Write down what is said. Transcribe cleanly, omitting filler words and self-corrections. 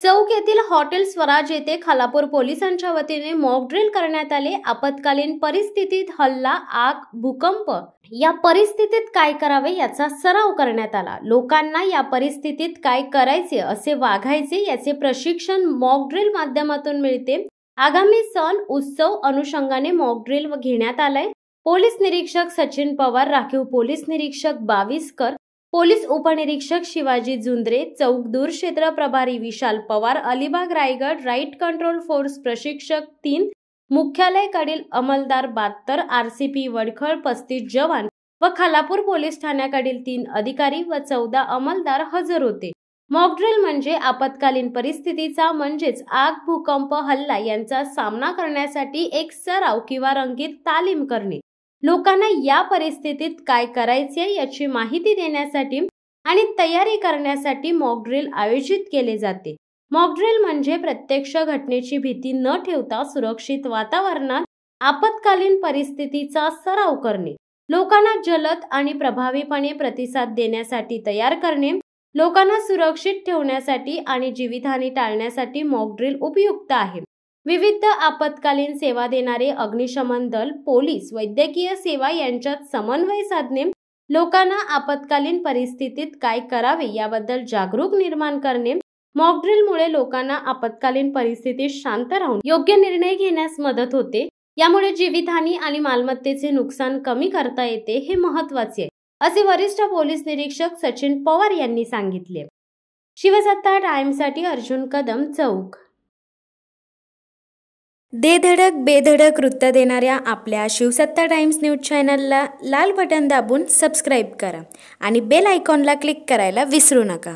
चौक येथील हॉटेल स्वराज येथे खालापूर पोलिसांच्या वतीने मॉक ड्रिल करण्यात आले। आपत्कालीन परिस्थितीत हल्ला, आग, भूकंप या परिस्थितीत काय करावे याचा सराव करण्यात आला। लोकांना या परिस्थितीत काय करायचे, असे वागायचे याचे प्रशिक्षण मॉक ड्रिल माध्यमातून मिळते। आगामी सण उत्सव अनुषंगाने मॉक ड्रिल घेण्यात आलाय। पोलीस निरीक्षक सचिन पवार, राखीव पोलीस निरीक्षक बाविस्कर, पोलीस उपनिरीक्षक शिवाजी जुंद्रे, चौक दूर क्षेत्र प्रभारी Vishal Pawar, Alibag Raigad riot control force प्रशिक्षक 3, मुख्यालयाकडील अंमलदार 72, आरसीपी वडखळ 35 जवान व खालापूर पोलीस ठाण्याकडील 3 अधिकारी व 14 अंमलदार हजर होते। मॉक ड्रिल म्हणजे आपत्कालीन परिस्थितीचा म्हणजेच आग, भूकंप, हल्ला यांचा सामना करण्यासाठी एक सराव किंवा रंगीत तालीम करणे। लोकांना या परिस्थितीत काय करायचे याची माहिती देण्यासाठी आणि तयारी करण्यासाठी मॉक ड्रिल आयोजित केले जाते। मॉक ड्रिल म्हणजे प्रत्यक्ष घटनेची भीती न ठेवता सुरक्षित वातावरणात आपत्कालीन परिस्थितीचा सराव करणे, लोकांना जलद आणि प्रभावीपणे प्रतिसाद देण्यासाठी तयार करणे, लोकांना सुरक्षित ठेवण्यासाठी आणि जीवितहानी टाळण्यासाठी मॉक ड्रिल उपयुक्त आहे। विविध आपत्कालीन सेवा देणारे अग्निशमन दल, पोलीस, वैद्यकीय सेवा यांच्यात समन्वय साधणे, लोकांना आपत्कालीन परिस्थितीत काय करावे याबद्दल जागरूक निर्माण करणे। मॉक ड्रिलमुळे लोकांना आपत्कालीन परिस्थितीत शांत राहून योग्य निर्णय घेण्यास मदत होते। यामुळे जीवितहानी आणि मालमत्तेचे नुकसान कमी करता येते, हे महत्त्वाचे आहे, असे वरिष्ठ पोलीस निरीक्षक सचिन पवार यांनी सांगितले। शिवसत्ता टाइम्ससाठी अर्जुन कदम, चौक। दे धडक बेधडक वृत्त देणाऱ्या आपल्या शिवसत्ता टाइम्स न्यूज चॅनलला लाल बटन दाबून सबस्क्राईब करा आणि बेल आयकॉनला क्लिक करायला विसरू नका।